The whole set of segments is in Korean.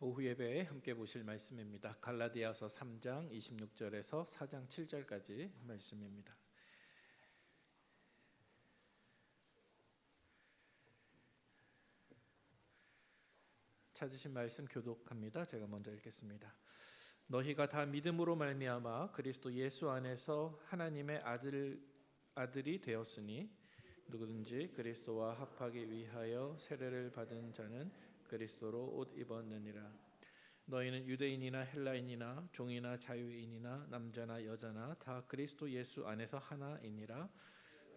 오후 예배에 함께 보실 말씀입니다. 갈라디아서 3장 26절에서 4장 7절까지 말씀입니다. 찾으신 말씀 교독합니다. 제가 먼저 읽겠습니다. 너희가 다 믿음으로 말미암아 그리스도 예수 안에서 하나님의 아들이 되었으니 누구든지 그리스도와 합하기 위하여 세례를 받은 자는 그리스도로 옷 입었느니라. 너희는 유대인이나 헬라인이나 종이나 자유인이나 남자나 여자나 다 그리스도 예수 안에서 하나이니라.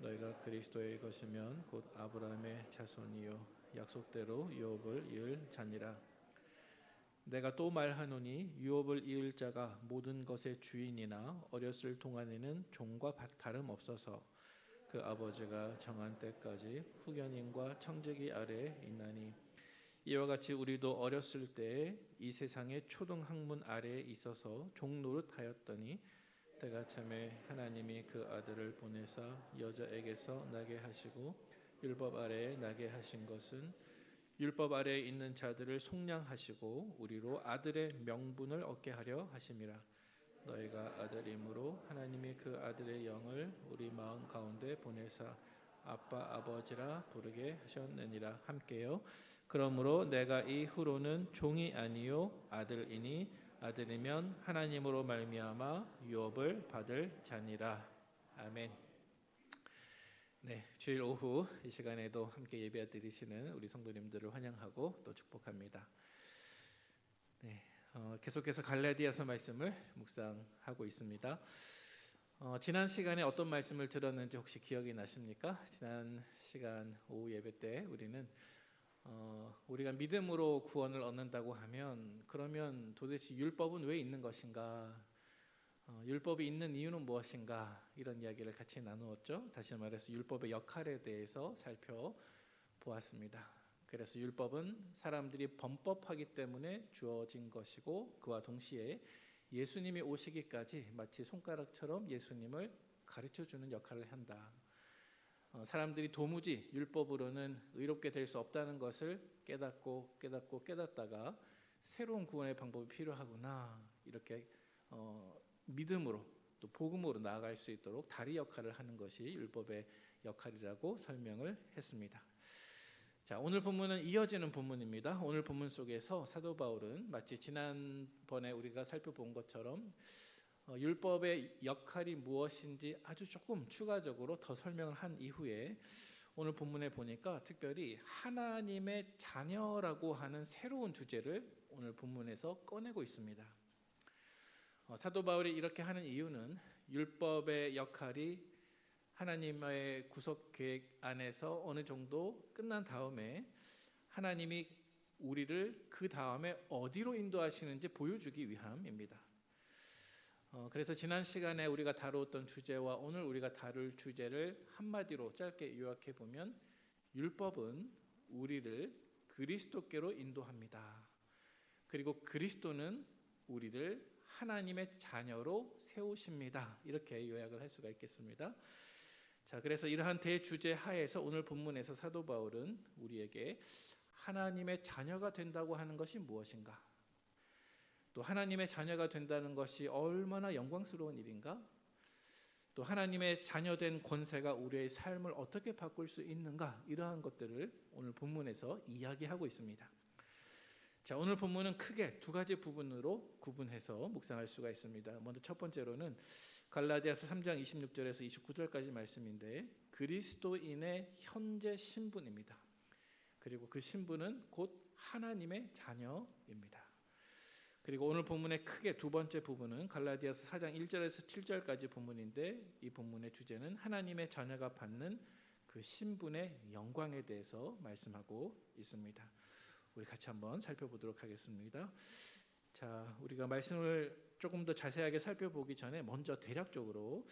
너희가 그리스도의 것이면 곧 아브라함의 자손이요 약속대로 유업을 이을 자니라. 내가 또 말하노니 유업을 이을 자가 모든 것의 주인이나 어렸을 동안에는 종과 다름없어서 그 아버지가 정한 때까지 후견인과 청지기 아래에 있나니 이와 같이 우리도 어렸을 때에 이 세상의 초등학문 아래에 있어서 종노릇하였더니 때가 참에 하나님이 그 아들을 보내사 여자에게서 나게 하시고 율법 아래에 나게 하신 것은 율법 아래에 있는 자들을 속량하시고 우리로 아들의 명분을 얻게 하려 하심이라. 너희가 아들이므로 하나님이 그 아들의 영을 우리 마음 가운데 보내사 아빠 아버지라 부르게 하셨느니라. 함께요. 그러므로 내가 이후로는 종이 아니요 아들이니 아들이면 하나님으로 말미암아 유업을 받을 자니라. 아멘. 네, 주일 오후 이 시간에도 함께 예배 드리시는 우리 성도님들을 환영하고 또 축복합니다. 네, 계속해서 갈라디아서 말씀을 묵상하고 있습니다. 지난 시간에 어떤 말씀을 들었는지 혹시 기억이 나십니까? 지난 시간 오후 예배 때 우리는 우리가 믿음으로 구원을 얻는다고 하면 그러면 도대체 율법은 왜 있는 것인가? 율법이 있는 이유는 무엇인가? 이런 이야기를 같이 나누었죠. 다시 말해서 율법의 역할에 대해서 살펴보았습니다. 그래서 율법은 사람들이 범법하기 때문에 주어진 것이고 그와 동시에 예수님이 오시기까지 마치 손가락처럼 예수님을 가르쳐주는 역할을 한다. 사람들이 도무지 율법으로는 의롭게 될 수 없다는 것을 깨닫다가 새로운 구원의 방법이 필요하구나 이렇게 믿음으로 또 복음으로 나아갈 수 있도록 다리 역할을 하는 것이 율법의 역할이라고 설명을 했습니다. 자, 오늘 본문은 이어지는 본문입니다. 오늘 본문 속에서 사도 바울은 마치 지난번에 우리가 살펴본 것처럼 율법의 역할이 무엇인지 아주 조금 추가적으로 더 설명을 한 이후에 오늘 본문에 보니까 특별히 하나님의 자녀라고 하는 새로운 주제를 오늘 본문에서 꺼내고 있습니다. 사도 바울이 이렇게 하는 이유는 율법의 역할이 하나님의 구속 계획 안에서 어느 정도 끝난 다음에 하나님이 우리를 그 다음에 어디로 인도하시는지 보여주기 위함입니다. 그래서 지난 시간에 우리가 다루었던 주제와 오늘 우리가 다룰 주제를 한마디로 짧게 요약해 보면 율법은 우리를 그리스도께로 인도합니다. 그리고 그리스도는 우리를 하나님의 자녀로 세우십니다. 이렇게 요약을 할 수가 있겠습니다. 자, 그래서 이러한 대주제 하에서 오늘 본문에서 사도 바울은 우리에게 하나님의 자녀가 된다고 하는 것이 무엇인가? 또 하나님의 자녀가 된다는 것이 얼마나 영광스러운 일인가? 또 하나님의 자녀된 권세가 우리의 삶을 어떻게 바꿀 수 있는가? 이러한 것들을 오늘 본문에서 이야기하고 있습니다. 자, 오늘 본문은 크게 두 가지 부분으로 구분해서 묵상할 수가 있습니다. 먼저 첫 번째로는 갈라디아서 3장 26절에서 29절까지 말씀인데 그리스도인의 현재 신분입니다. 그리고 그 신분은 곧 하나님의 자녀입니다. 그리고 오늘 본문의 크게 두 번째 부분은 갈라디아서 4장 1절에서 7절까지 본문인데 이 본문의 주제는 하나님의 자녀가 받는 그 신분의 영광에 대해서 말씀하고 있습니다. 우리 같이 한번 살펴보도록 하겠습니다. 자, 우리가 말씀을 조금 더 자세하게 살펴보기 전에 먼저 대략적으로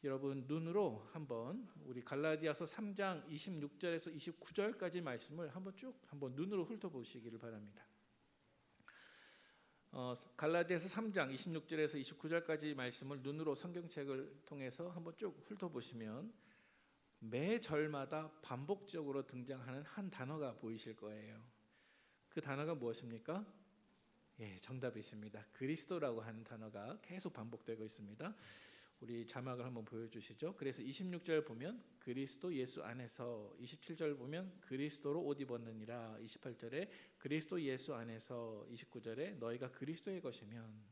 여러분 눈으로 한번 우리 갈라디아서 3장 26절에서 29절까지 말씀을 한번 눈으로 훑어보시기를 바랍니다. 갈라디아서 3장 26절에서 29절까지 말씀을 눈으로 성경책을 통해서 한번 쭉 훑어보시면 매 절마다 반복적으로 등장하는 한 단어가 보이실 거예요. 그 단어가 무엇입니까? 예, 정답이십니다. 그리스도라고 하는 단어가 계속 반복되고 있습니다. 우리 자막을 한번 보여주시죠. 그래서 26절 보면 그리스도 예수 안에서, 27절 보면 그리스도로 옷 입었느니라, 28절에 그리스도 예수 안에서, 29절에 너희가 그리스도의 것이면.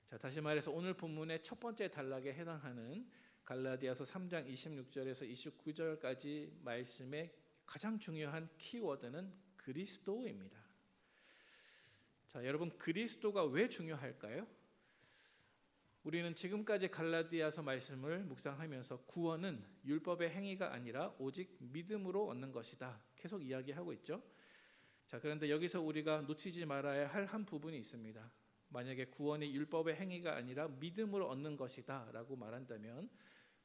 자, 다시 말해서 오늘 본문의 첫 번째 단락에 해당하는 갈라디아서 3장 26절에서 29절까지 말씀의 가장 중요한 키워드는 그리스도입니다. 자, 여러분, 그리스도가 왜 중요할까요? 우리는 지금까지 갈라디아서 말씀을 묵상하면서 구원은 율법의 행위가 아니라 오직 믿음으로 얻는 것이다, 계속 이야기하고 있죠. 자, 그런데 여기서 우리가 놓치지 말아야 할 한 부분이 있습니다. 만약에 구원이 율법의 행위가 아니라 믿음으로 얻는 것이다 라고 말한다면,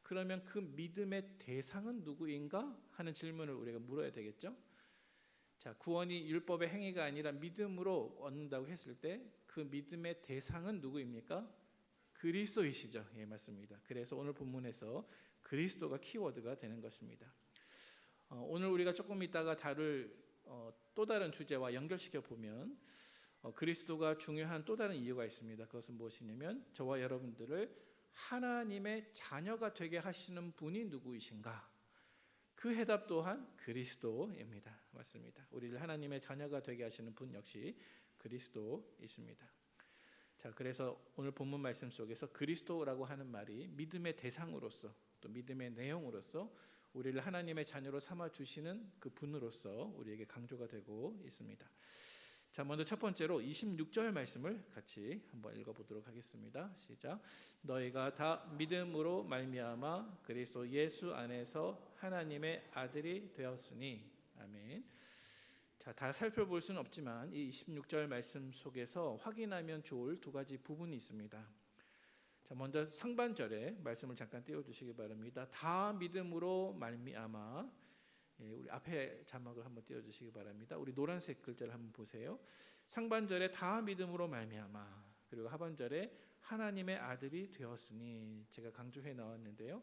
그러면 그 믿음의 대상은 누구인가 하는 질문을 우리가 물어야 되겠죠. 자, 구원이 율법의 행위가 아니라 믿음으로 얻는다고 했을 때 그 믿음의 대상은 누구입니까? 그리스도이시죠. 예, 맞습니다. 그래서 오늘 본문에서 그리스도가 키워드가 되는 것입니다. 오늘 우리가 조금 있다가 다룰 또 다른 주제와 연결시켜 보면 그리스도가 중요한 또 다른 이유가 있습니다. 그것은 무엇이냐면 저와 여러분들을 하나님의 자녀가 되게 하시는 분이 누구이신가? 그 해답 또한 그리스도입니다. 맞습니다. 우리를 하나님의 자녀가 되게 하시는 분 역시 그리스도이십니다. 자, 그래서 오늘 본문 말씀 속에서 그리스도라고 하는 말이 믿음의 대상으로서, 또 믿음의 내용으로서 우리를 하나님의 자녀로 삼아 주시는 그 분으로서 우리에게 강조가 되고 있습니다. 자, 먼저 첫 번째로 26절 말씀을 같이 한번 읽어보도록 하겠습니다. 시작. 너희가 다 믿음으로 말미암아 그리스도 예수 안에서 하나님의 아들이 되었으니. 아멘. 자, 다 살펴볼 수는 없지만 이 26절 말씀 속에서 확인하면 좋을 두 가지 부분이 있습니다. 자, 먼저 상반절에 말씀을 잠깐 띄워주시기 바랍니다. 다 믿음으로 말미암아. 예, 우리 앞에 자막을 한번 띄워주시기 바랍니다. 우리 노란색 글자를 한번 보세요. 상반절에 다 믿음으로 말미암아, 그리고 하반절에 하나님의 아들이 되었으니. 제가 강조해 나왔는데요.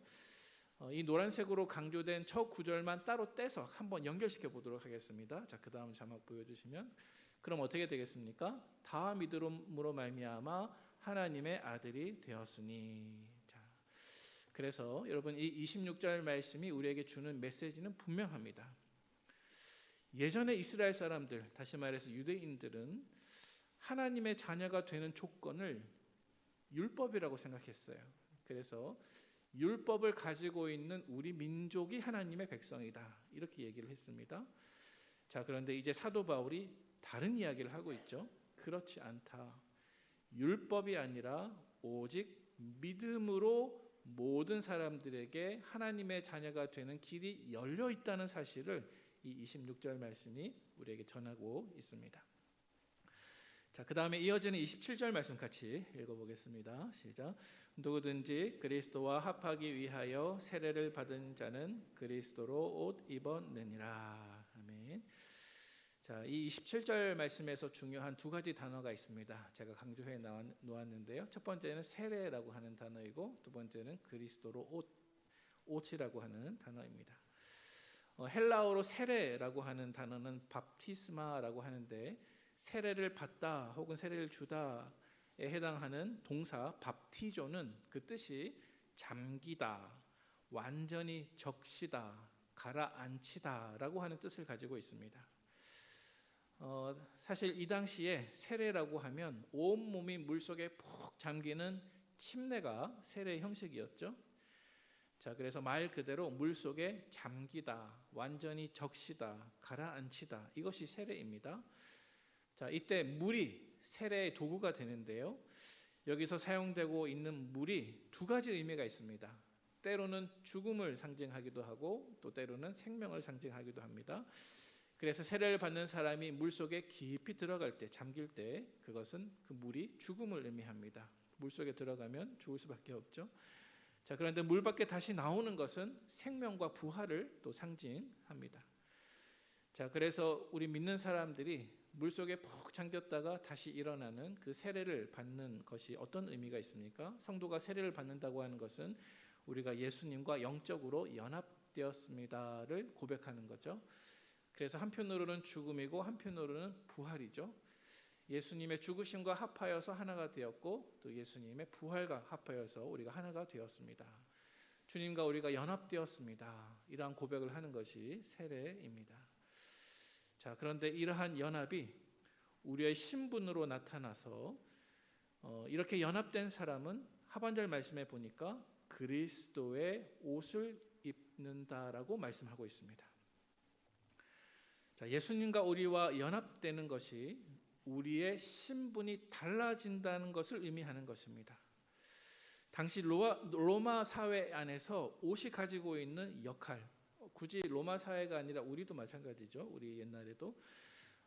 이 노란색으로 강조된 첫 구절만 따로 떼서 한번 연결시켜 보도록 하겠습니다. 자, 그 다음 자막 보여주시면, 그럼 어떻게 되겠습니까? 다 믿음으로 말미암아 하나님의 아들이 되었으니. 그래서 여러분, 이 26절 말씀이 우리에게 주는 메시지는 분명합니다. 예전에 이스라엘 사람들, 다시 말해서 유대인들은 하나님의 자녀가 되는 조건을 율법이라고 생각했어요. 그래서 율법을 가지고 있는 우리 민족이 하나님의 백성이다, 이렇게 얘기를 했습니다. 자, 그런데 이제 사도 바울이 다른 이야기를 하고 있죠. 그렇지 않다. 율법이 아니라 오직 믿음으로 모든 사람들에게 하나님의 자녀가 되는 길이 열려 있다는 사실을 이 26절 말씀이 우리에게 전하고 있습니다. 자, 그 다음에 이어지는 27절 말씀 같이 읽어보겠습니다. 시작. 누구든지 그리스도와 합하기 위하여 세례를 받은 자는 그리스도로 옷 입었느니라. 아멘. 자, 이 27절 말씀에서 중요한 두 가지 단어가 있습니다. 제가 강조해 놓았는데요. 첫 번째는 세례라고 하는 단어이고, 두 번째는 그리스도로 옷이라고 하는 단어입니다. 헬라어로 세례라고 하는 단어는 밥티스마라고 하는데, 세례를 받다 혹은 세례를 주다에 해당하는 동사 밥티조는 그 뜻이 잠기다, 완전히 적시다, 가라앉히다라고 하는 뜻을 가지고 있습니다. 사실 이 당시에 세례라고 하면 온몸이 물속에 푹 잠기는 침례가 세례의 형식이었죠. 자, 그래서 말 그대로 물속에 잠기다, 완전히 적시다, 가라앉히다, 이것이 세례입니다. 자, 이때 물이 세례의 도구가 되는데요. 여기서 사용되고 있는 물이 두 가지 의미가 있습니다. 때로는 죽음을 상징하기도 하고 또 때로는 생명을 상징하기도 합니다. 그래서 세례를 받는 사람이 물속에 깊이 들어갈 때, 잠길 때, 그것은 그 물이 죽음을 의미합니다. 물속에 들어가면 죽을 수밖에 없죠. 자, 그런데 물 밖에 다시 나오는 것은 생명과 부활을 또 상징합니다. 자, 그래서 우리 믿는 사람들이 물속에 푹 잠겼다가 다시 일어나는 그 세례를 받는 것이 어떤 의미가 있습니까? 성도가 세례를 받는다고 하는 것은 우리가 예수님과 영적으로 연합되었습니다를 고백하는 거죠. 그래서 한편으로는 죽음이고 한편으로는 부활이죠. 예수님의 죽으심과 합하여서 하나가 되었고 또 예수님의 부활과 합하여서 우리가 하나가 되었습니다. 주님과 우리가 연합되었습니다. 이러한 고백을 하는 것이 세례입니다. 자, 그런데 이러한 연합이 우리의 신분으로 나타나서 이렇게 연합된 사람은 하반절 말씀에 보니까 그리스도의 옷을 입는다라고 말씀하고 있습니다. 자, 예수님과 우리와 연합되는 것이 우리의 신분이 달라진다는 것을 의미하는 것입니다. 당시 로마 사회 안에서 옷이 가지고 있는 역할, 굳이 로마 사회가 아니라 우리도 마찬가지죠. 우리 옛날에도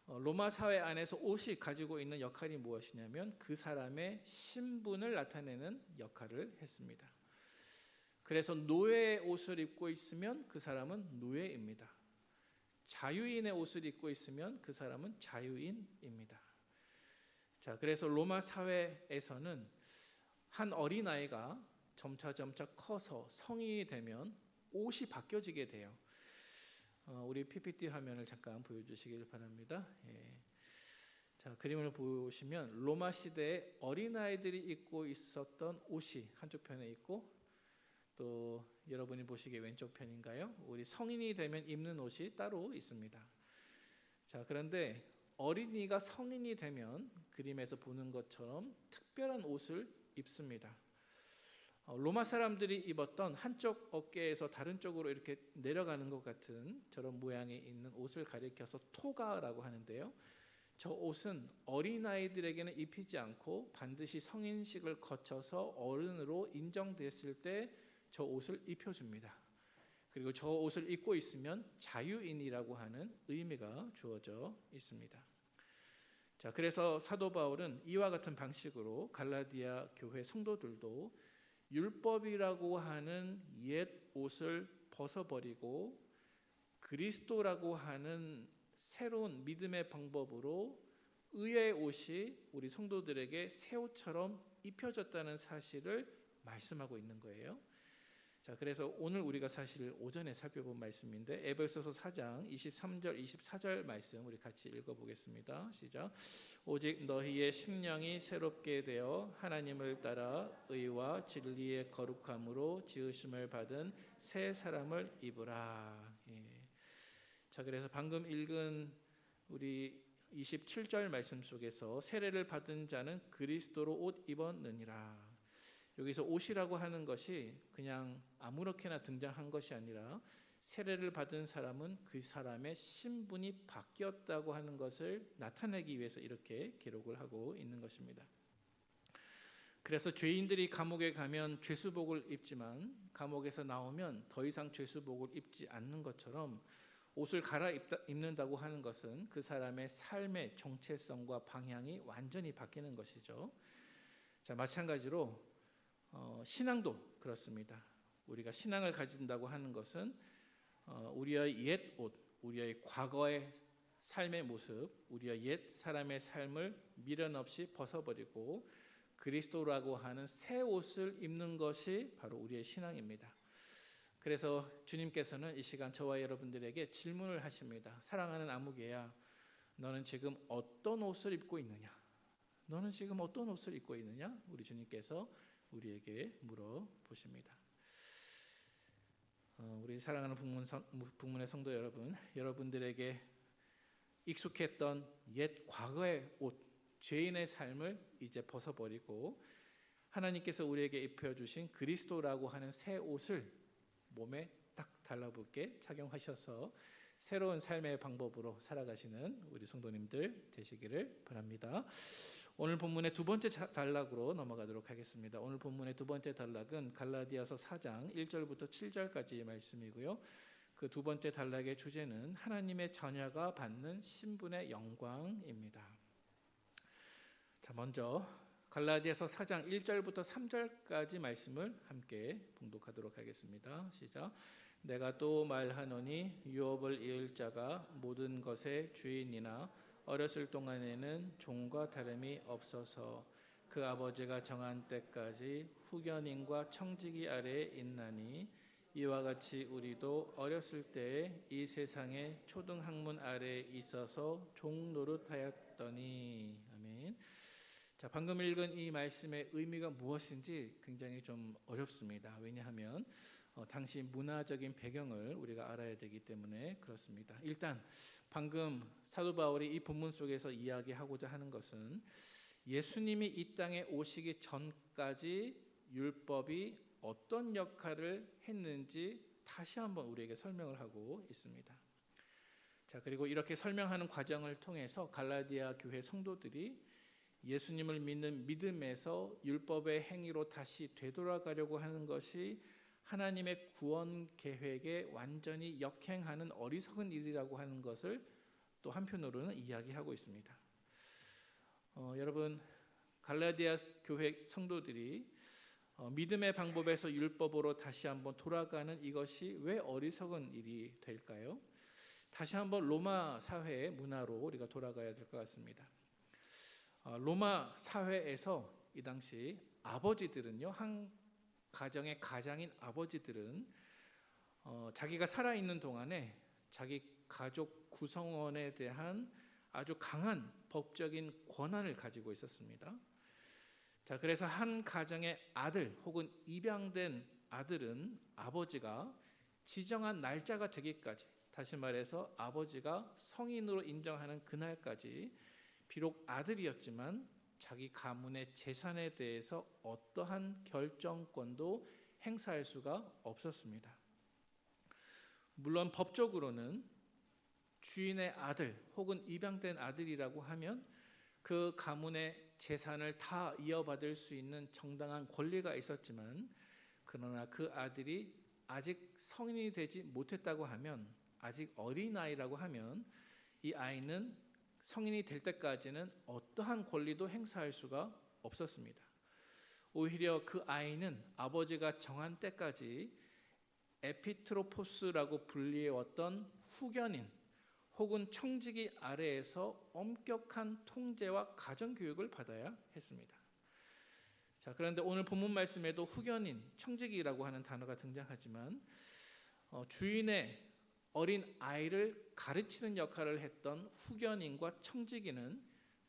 로마 사회 안에서 옷이 가지고 있는 역할이 무엇이냐면 그 사람의 신분을 나타내는 역할을 했습니다. 그래서 노예의 옷을 입고 있으면 그 사람은 노예입니다. 자유인의 옷을 입고 있으면 그 사람은 자유인입니다. 자, 그래서 로마 사회에서는 한 어린아이가 점차 커서 성인이 되면 옷이 바뀌어지게 돼요. 우리 PPT 화면을 잠깐 보여주시길 바랍니다. 예. 자, 그림을 보시면 로마 시대에 어린아이들이 입고 있었던 옷이 한쪽 편에 있고 또 여러분이 보시기에 왼쪽 편인가요? 우리 성인이 되면 입는 옷이 따로 있습니다. 자, 그런데 어린이가 성인이 되면 그림에서 보는 것처럼 특별한 옷을 입습니다. 로마 사람들이 입었던 한쪽 어깨에서 다른 쪽으로 이렇게 내려가는 것 같은 저런 모양이 있는 옷을 가리켜서 토가라고 하는데요. 저 옷은 어린아이들에게는 입히지 않고 반드시 성인식을 거쳐서 어른으로 인정됐을 때 저 옷을 입혀줍니다. 그리고 저 옷을 입고 있으면 자유인이라고 하는 의미가 주어져 있습니다. 자, 그래서 사도 바울은 이와 같은 방식으로 갈라디아 교회 성도들도 율법이라고 하는 옛 옷을 벗어버리고 그리스도라고 하는 새로운 믿음의 방법으로 의의 옷이 우리 성도들에게 새 옷처럼 입혀졌다는 사실을 말씀하고 있는 거예요. 자, 그래서 오늘 우리가 사실 오전에 살펴본 말씀인데 에베소서 4장 23절 24절 말씀 우리 같이 읽어보겠습니다. 시작. 오직 너희의 심령이 새롭게 되어 하나님을 따라 의와 진리의 거룩함으로 지으심을 받은 새 사람을 입으라. 예. 자, 그래서 방금 읽은 우리 27절 말씀 속에서 세례를 받은 자는 그리스도로 옷 입었느니라. 여기서 옷이라고 하는 것이 그냥 아무렇게나 등장한 것이 아니라 세례를 받은 사람은 그 사람의 신분이 바뀌었다고 하는 것을 나타내기 위해서 이렇게 기록을 하고 있는 것입니다. 그래서 죄인들이 감옥에 가면 죄수복을 입지만 감옥에서 나오면 더 이상 죄수복을 입지 않는 것처럼 옷을 갈아입는다고 하는 것은 그 사람의 삶의 정체성과 방향이 완전히 바뀌는 것이죠. 자, 마찬가지로 신앙도 그렇습니다. 우리가 신앙을 가진다고 하는 것은 우리의 옛 옷, 우리의 과거의 삶의 모습, 우리의 옛 사람의 삶을 미련 없이 벗어버리고 그리스도라고 하는 새 옷을 입는 것이 바로 우리의 신앙입니다. 그래서 주님께서는 이 시간 저와 여러분들에게 질문을 하십니다. 사랑하는 아무개야, 너는 지금 어떤 옷을 입고 있느냐? 너는 지금 어떤 옷을 입고 있느냐? 우리 주님께서 우리에게 물어보십니다. 우리 사랑하는 북문의 성도 여러분, 여러분들에게 익숙했던 옛 과거의 옷, 죄인의 삶을 이제 벗어버리고 하나님께서 우리에게 입혀주신 그리스도라고 하는 새 옷을 몸에 딱 달라붙게 착용하셔서 새로운 삶의 방법으로 살아가시는 우리 성도님들 되시기를 바랍니다. 오늘 본문의 두 번째 단락으로 넘어가도록 하겠습니다. 오늘 본문의 두 번째 단락은 갈라디아서 4장 1절부터 7절까지 말씀이고요. 그 두 번째 단락의 주제는 하나님의 자녀가 받는 신분의 영광입니다. 자, 먼저 갈라디아서 4장 1절부터 3절까지 말씀을 함께 봉독하도록 하겠습니다. 시작. 내가 또 말하노니 유업을 이을 자가 모든 것의 주인이나 어렸을 동안에는 종과 다름이 없어서 그 아버지가 정한 때까지 후견인과 청지기 아래에 있나니 이와 같이 우리도 어렸을 때에 이 세상의 초등학문 아래에 있어서 종 노릇하였더니 아멘. 자, 방금 읽은 이 말씀의 의미가 무엇인지 굉장히 좀 어렵습니다. 왜냐하면 당시 문화적인 배경을 우리가 알아야 되기 때문에 그렇습니다. 일단 방금 사도 바울이 이 본문 속에서 이야기하고자 하는 것은 예수님이 이 땅에 오시기 전까지 율법이 어떤 역할을 했는지 다시 한번 우리에게 설명을 하고 있습니다. 자, 그리고 이렇게 설명하는 과정을 통해서 갈라디아 교회 성도들이 예수님을 믿는 믿음에서 율법의 행위로 다시 되돌아가려고 하는 것이 하나님의 구원 계획에 완전히 역행하는 어리석은 일이라고 하는 것을 또 한편으로는 이야기하고 있습니다. 여러분, 갈라디아 교회 성도들이 믿음의 방법에서 율법으로 다시 한번 돌아가는 이것이 왜 어리석은 일이 될까요? 다시 한번 로마 사회의 문화로 우리가 돌아가야 될 것 같습니다. 로마 사회에서 이 당시 아버지들은요, 한 가정의 가장인 아버지들은 자기가 살아있는 동안에 자기 가족 구성원에 대한 아주 강한 법적인 권한을 가지고 있었습니다. 자, 그래서 한 가정의 아들 혹은 입양된 아들은 아버지가 지정한 날짜가 되기까지, 다시 말해서 아버지가 성인으로 인정하는 그날까지 비록 아들이었지만 자기 가문의 재산에 대해서 어떠한 결정권도 행사할 수가 없었습니다. 물론 법적으로는 주인의 아들 혹은 입양된 아들이라고 하면 그 가문의 재산을 다 이어받을 수 있는 정당한 권리가 있었지만, 그러나 그 아들이 아직 성인이 되지 못했다고 하면, 아직 어린아이라고 하면 이 아이는 성인이 될 때까지는 어떠한 권리도 행사할 수가 없었습니다. 오히려 그 아이는 아버지가 정한 때까지 에피트로포스라고 불리해왔던 후견인 혹은 청지기 아래에서 엄격한 통제와 가정교육을 받아야 했습니다. 자, 그런데 오늘 본문 말씀에도 후견인, 청지기라고 하는 단어가 등장하지만 주인의 어린 아이를 가르치는 역할을 했던 후견인과 청지기는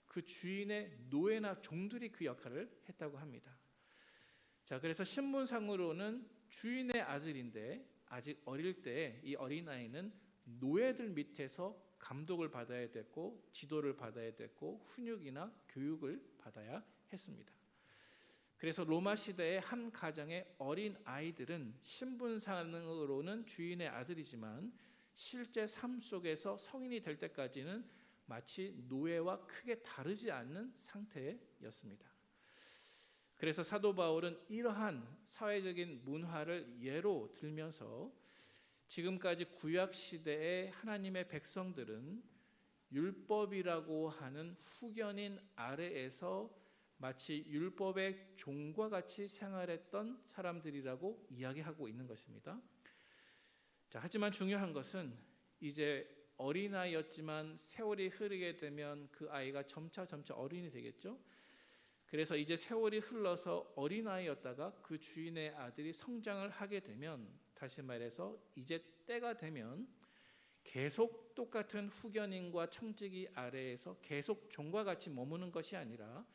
그 주인의 노예나 종들이 그 역할을 했다고 합니다. 자, 그래서 신분상으로는 주인의 아들인데 아직 어릴 때 이 어린아이는 노예들 밑에서 감독을 받아야 됐고 지도를 받아야 됐고 훈육이나 교육을 받아야 했습니다. 그래서 로마 시대의 한 가정의 어린 아이들은 신분상으로는 주인의 아들이지만 실제 삶 속에서 성인이 될 때까지는 마치 노예와 크게 다르지 않는 상태였습니다. 그래서 사도 바울은 이러한 사회적인 문화를 예로 들면서 지금까지 구약 시대의 하나님의 백성들은 율법이라고 하는 후견인 아래에서 마치 율법의 종과 같이 생활했던 사람들이라고 이야기하고 있는 것입니다. 자, 하지만 중요한 것은 이제 어린아이였지만 세월이 흐르게 되면 그 아이가 점차 어른이 되겠죠. 그래서 이제 세월이 흘러서 어린아이였다가 그 주인의 아들이 성장을 하게 되면, 다시 말해서 이제 때가 되면 계속 똑같은 후견인과 청지기 아래에서 계속 종과 같이 머무는 것이 아니라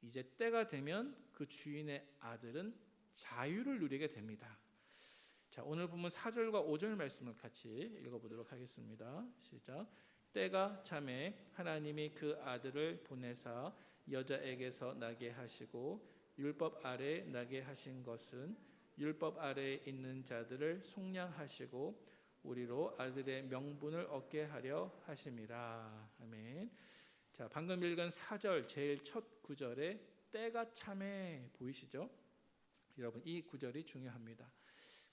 이제 때가 되면 그 주인의 아들은 자유를 누리게 됩니다. 자, 오늘 보면 4절과 5절 말씀을 같이 읽어보도록 하겠습니다. 시작. 때가 차매 하나님이 그 아들을 보내사 여자에게서 나게 하시고 율법 아래 나게 하신 것은 율법 아래에 있는 자들을 속량하시고 우리로 아들의 명분을 얻게 하려 하심이라. 아멘. 자, 방금 읽은 4절 제일 첫 구절에 때가 차매 보이시죠? 여러분, 이 구절이 중요합니다.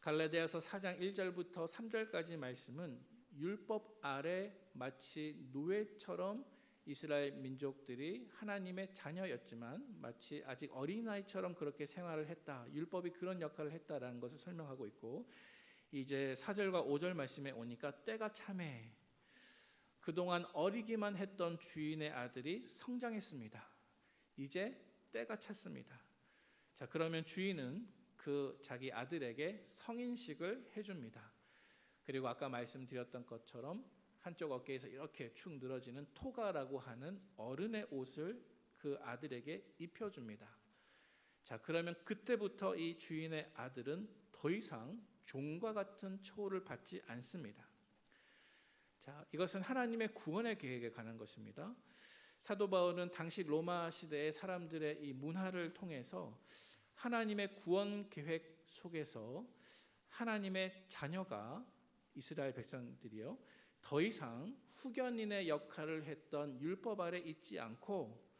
갈라디아서 4장 1절부터 3절까지 말씀은 율법 아래 마치 노예처럼 이스라엘 민족들이 하나님의 자녀였지만 마치 아직 어린아이처럼 그렇게 생활을 했다. 율법이 그런 역할을 했다라는 것을 설명하고 있고, 이제 4절과 5절 말씀에 오니까 때가 차매, 그동안 어리기만 했던 주인의 아들이 성장했습니다. 이제 때가 찼습니다. 자, 그러면 주인은 그 자기 아들에게 성인식을 해줍니다. 그리고 아까 말씀드렸던 것처럼 한쪽 어깨에서 이렇게 축 늘어지는 토가라고 하는 어른의 옷을 그 아들에게 입혀줍니다. 자, 그러면 그때부터 이 주인의 아들은 더 이상 종과 같은 처우를 받지 않습니다. 자, 이것은 하나님의 구원의 계획에 관한 것입니다. 사도 바울은 당시 로마 시대의 사람들의 이 문화를 통해서 하나님의 구원 계획 속에서 하나님의 자녀가 이스라엘 백성들이요, 더 이상 후견인의 역할을 했던 율법 아래 있지 않고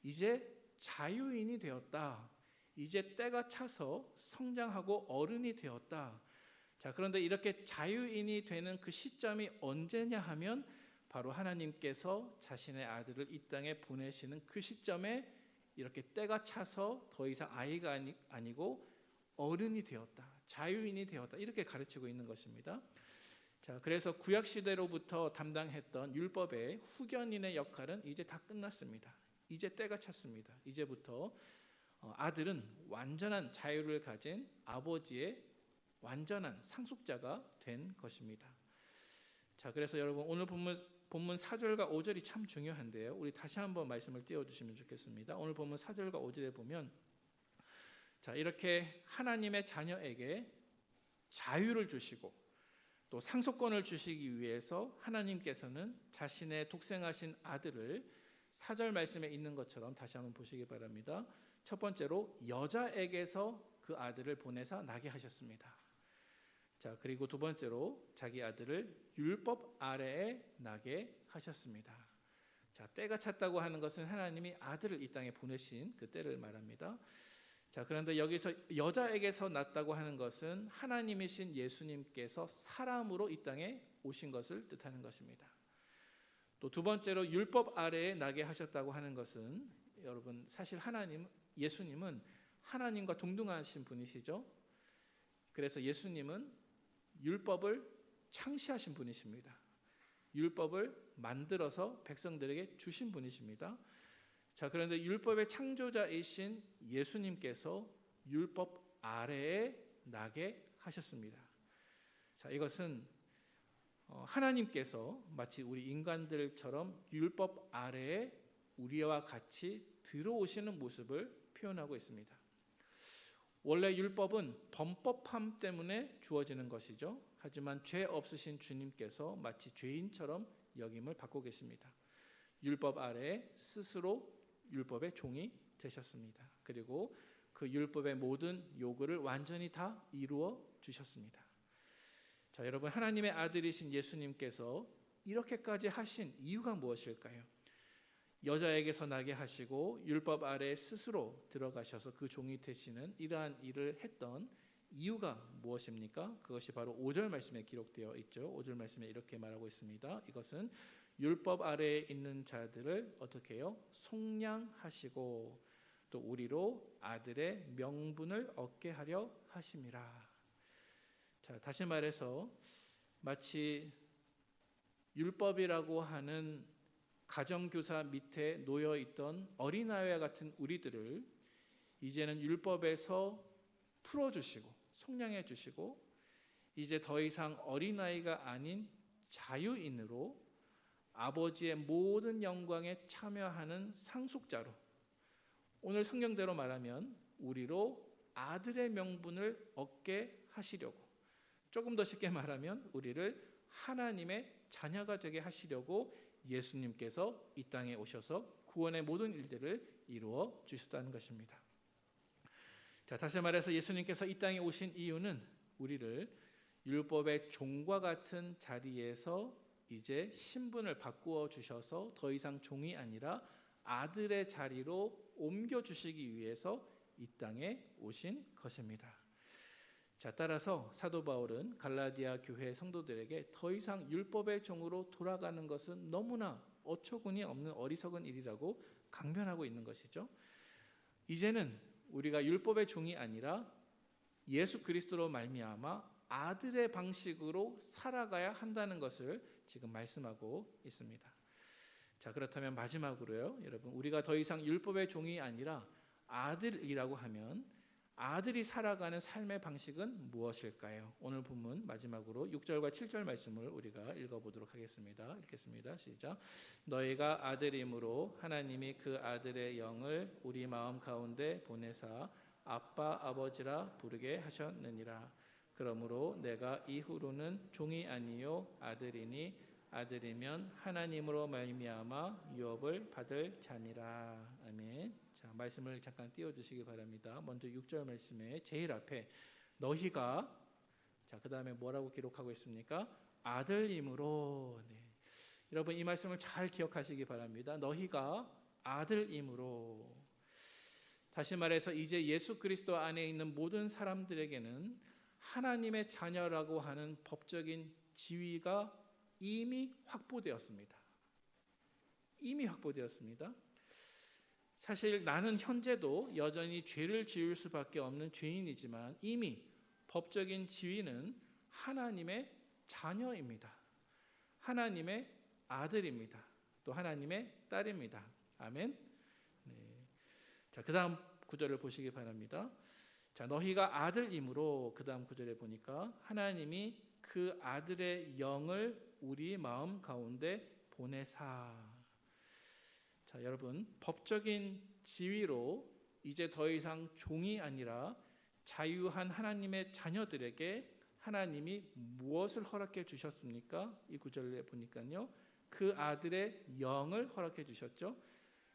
이제 자유인이 되었다. 이제 때가 차서 성장하고 어른이 되었다. 자, 그런데 이렇게 자유인이 되는 그 시점이 언제냐 하면 바로 하나님께서 자신의 아들을 이 땅에 보내시는 그 시점에 이렇게 때가 차서 더 이상 아이가 아니고 어른이 되었다. 자유인이 되었다. 이렇게 가르치고 있는 것입니다. 자, 그래서 구약 시대로부터 담당했던 율법의 후견인의 역할은 이제 다 끝났습니다. 이제 때가 찼습니다. 이제부터 아들은 완전한 자유를 가진 아버지의 완전한 상속자가 된 것입니다. 자, 그래서 여러분 오늘 본문 4절과 5절이 참 중요한데요. 우리 다시 한번 말씀을 띄워주시면 좋겠습니다. 오늘 본문 4절과 5절에 보면, 자, 이렇게 하나님의 자녀에게 자유를 주시고 또 상속권을 주시기 위해서 하나님께서는 자신의 독생하신 아들을 4절 말씀에 있는 것처럼 다시 한번 보시기 바랍니다. 첫 번째로 여자에게서 그 아들을 보내사 나게 하셨습니다. 자, 그리고 두 번째로 자기 아들을 율법 아래에 나게 하셨습니다. 자, 때가 찼다고 하는 것은 하나님이 아들을 이 땅에 보내신 그 때를 말합니다. 자, 그런데 여기서 여자에게서 났다고 하는 것은 하나님이신 예수님께서 사람으로 이 땅에 오신 것을 뜻하는 것입니다. 또 두 번째로 율법 아래에 나게 하셨다고 하는 것은, 여러분 사실 예수님은 하나님과 동등하신 분이시죠. 그래서 예수님은 율법을 창시하신 분이십니다. 율법을 만들어서 백성들에게 주신 분이십니다. 자, 그런데 율법의 창조자이신 예수님께서 율법 아래에 나게 하셨습니다. 자, 이것은 하나님께서 마치 우리 인간들처럼 율법 아래에 우리와 같이 들어오시는 모습을 표현하고 있습니다. 원래 율법은 범법함 때문에 주어지는 것이죠. 하지만 죄 없으신 주님께서 마치 죄인처럼 여김을 받고 계십니다. 율법 아래에 스스로 율법의 종이 되셨습니다. 그리고 그 율법의 모든 요구를 완전히 다 이루어 주셨습니다. 자, 여러분, 하나님의 아들이신 예수님께서 이렇게까지 하신 이유가 무엇일까요? 여자에게서 나게 하시고 율법 아래에 스스로 들어가셔서 그 종이 되시는 이러한 일을 했던 이유가 무엇입니까? 그것이 바로 5절 말씀에 기록되어 있죠. 5절 말씀에 이렇게 말하고 있습니다. 이것은 율법 아래에 있는 자들을 어떻게 해요? 속량하시고 또 우리로 아들의 명분을 얻게 하려 하심이라. 자, 다시 말해서 마치 율법이라고 하는 가정교사 밑에 놓여 있던 어린아이와 같은 우리들을 이제는 율법에서 풀어주시고 속량해 주시고 이제 더 이상 어린아이가 아닌 자유인으로 아버지의 모든 영광에 참여하는 상속자로, 오늘 성경대로 말하면 우리로 아들의 명분을 얻게 하시려고, 조금 더 쉽게 말하면 우리를 하나님의 자녀가 되게 하시려고 예수님께서 이 땅에 오셔서 구원의 모든 일들을 이루어 주셨다는 것입니다. 자, 다시 말해서 예수님께서 이 땅에 오신 이유는 우리를 율법의 종과 같은 자리에서 이제 신분을 바꾸어 주셔서 더 이상 종이 아니라 아들의 자리로 옮겨 주시기 위해서 이 땅에 오신 것입니다. 자, 따라서 사도 바울은 갈라디아 교회 성도들에게 더 이상 율법의 종으로 돌아가는 것은 너무나 어처구니 없는 어리석은 일이라고 강변하고 있는 것이죠. 이제는 우리가 율법의 종이 아니라 예수 그리스도로 말미암아 아들의 방식으로 살아가야 한다는 것을 지금 말씀하고 있습니다. 자, 그렇다면 마지막으로요, 여러분, 우리가 더 이상 율법의 종이 아니라 아들이라고 하면 아들이 살아가는 삶의 방식은 무엇일까요? 오늘 본문 마지막으로 6절과 7절 말씀을 우리가 읽어보도록 하겠습니다. 읽겠습니다. 시작. 너희가 아들이므로 하나님이 그 아들의 영을 우리 마음 가운데 보내사 아빠 아버지라 부르게 하셨느니라. 그러므로 내가 이후로는 종이 아니요 아들이니 아들이면 하나님으로 말미암아 유업을 받을 자니라. 아멘. 자, 말씀을 잠깐 띄워주시기 바랍니다. 먼저 6절 말씀에 제일 앞에 너희가, 자, 그 다음에 뭐라고 기록하고 있습니까? 아들임으로. 네. 여러분 이 말씀을 잘 기억하시기 바랍니다. 너희가 아들임으로. 다시 말해서 이제 예수 그리스도 안에 있는 모든 사람들에게는 하나님의 자녀라고 하는 법적인 지위가 이미 확보되었습니다. 이미 확보되었습니다. 사실 나는 현재도 여전히 죄를 지을 수밖에 없는 죄인이지만 이미 법적인 지위는 하나님의 자녀입니다. 하나님의 아들입니다. 또 하나님의 딸입니다. 아멘. 네. 자, 그다음 구절을 보시기 바랍니다. 자, 너희가 아들이므로, 그다음 구절에 보니까 하나님이 그 아들의 영을 우리 마음 가운데 보내사. 자, 여러분 법적인 지위로 이제 더 이상 종이 아니라 자유한 하나님의 자녀들에게 하나님이 무엇을 허락해 주셨습니까? 이 구절에 보니까요, 그 아들의 영을 허락해 주셨죠.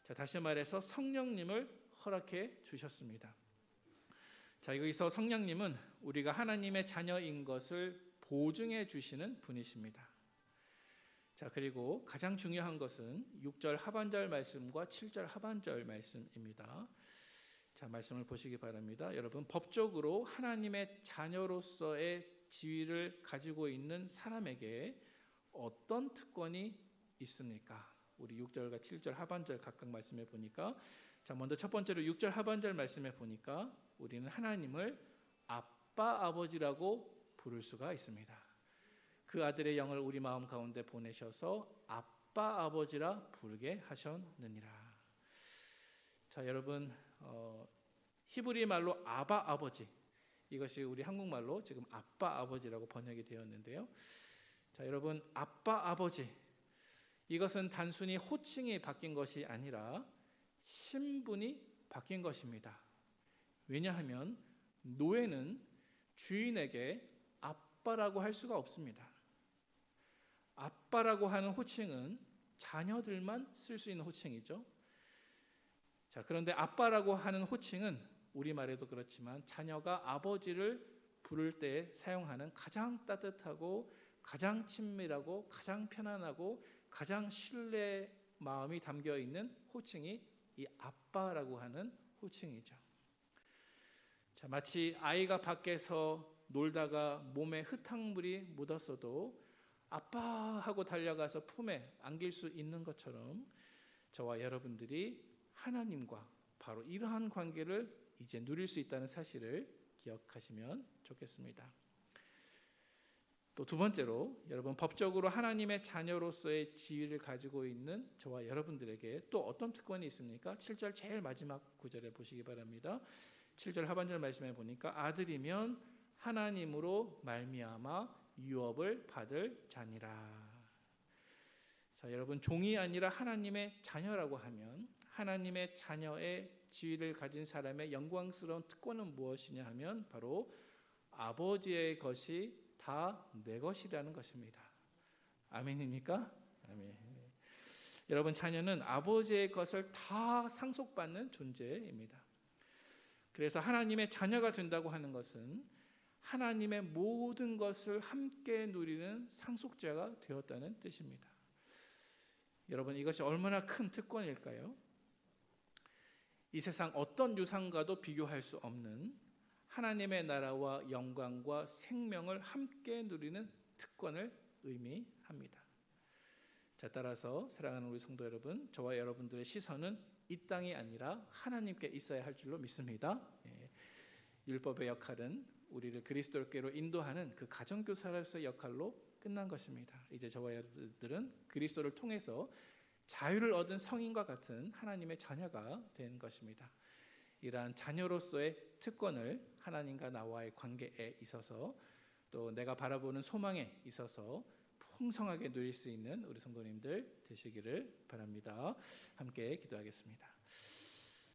자, 다시 말해서 성령님을 허락해 주셨습니다. 자, 여기서 성령님은 우리가 하나님의 자녀인 것을 보증해 주시는 분이십니다. 자, 그리고 가장 중요한 것은 6절 하반절 말씀과 7절 하반절 말씀입니다. 자, 말씀을 보시기 바랍니다. 여러분, 법적으로 하나님의 자녀로서의 지위를 가지고 있는 사람에게 어떤 특권이 있습니까? 우리 6절과 7절 하반절 각각 말씀해 보니까, 자, 먼저 첫 번째로 6절 하반절 말씀해 보니까 우리는 하나님을 아빠 아버지라고 부를 수가 있습니다. 그 아들의 영을 우리 마음 가운데 보내셔서 아빠 아버지라 부르게 하셨느니라. 자, 여러분, 히브리 말로 아바 아버지, 이것이 우리 한국말로 지금 아빠 아버지라고 번역이 되었는데요. 자, 여러분, 아빠 아버지, 이것은 단순히 호칭이 바뀐 것이 아니라 신분이 바뀐 것입니다. 왜냐하면 노예는 주인에게 아빠라고 할 수가 없습니다. 아빠라고 하는 호칭은 자녀들만 쓸 수 있는 호칭이죠. 자, 그런데 아빠라고 하는 호칭은 우리말에도 그렇지만 자녀가 아버지를 부를 때 사용하는 가장 따뜻하고 가장 친밀하고 가장 편안하고 가장 신뢰 마음이 담겨 있는 호칭이 이 아빠라고 하는 호칭이죠. 자, 마치 아이가 밖에서 놀다가 몸에 흙탕물이 묻었어도 아빠 하고 달려가서 품에 안길 수 있는 것처럼 저와 여러분들이 하나님과 바로 이러한 관계를 이제 누릴 수 있다는 사실을 기억하시면 좋겠습니다. 또 두 번째로, 여러분 법적으로 하나님의 자녀로서의 지위를 가지고 있는 저와 여러분들에게 또 어떤 특권이 있습니까? 7절 제일 마지막 구절에 보시기 바랍니다. 7절 하반절 말씀에 보니까 아들이면 하나님으로 말미암아 유업을 받을 자니라. 자, 여러분 종이 아니라 하나님의 자녀라고 하면 하나님의 자녀의 지위를 가진 사람의 영광스러운 특권은 무엇이냐 하면 바로 아버지의 것이 다 내 것이라는 것입니다. 아멘입니까? 아멘. 여러분, 자녀는 아버지의 것을 다 상속받는 존재입니다. 그래서 하나님의 자녀가 된다고 하는 것은 하나님의 모든 것을 함께 누리는 상속자가 되었다는 뜻입니다. 여러분, 이것이 얼마나 큰 특권일까요? 이 세상 어떤 유산과도 비교할 수 없는 하나님의 나라와 영광과 생명을 함께 누리는 특권을 의미합니다. 자, 따라서 사랑하는 우리 성도 여러분, 저와 여러분들의 시선은 이 땅이 아니라 하나님께 있어야 할 줄로 믿습니다. 율법의 역할은 우리를 그리스도께로 인도하는 그 가정교사로서의 역할로 끝난 것입니다. 이제 저와 여러분들은 그리스도를 통해서 자유를 얻은 성인과 같은 하나님의 자녀가 된 것입니다. 이러한 자녀로서의 특권을 하나님과 나와의 관계에 있어서 또 내가 바라보는 소망에 있어서 풍성하게 누릴 수 있는 우리 성도님들 되시기를 바랍니다. 함께 기도하겠습니다.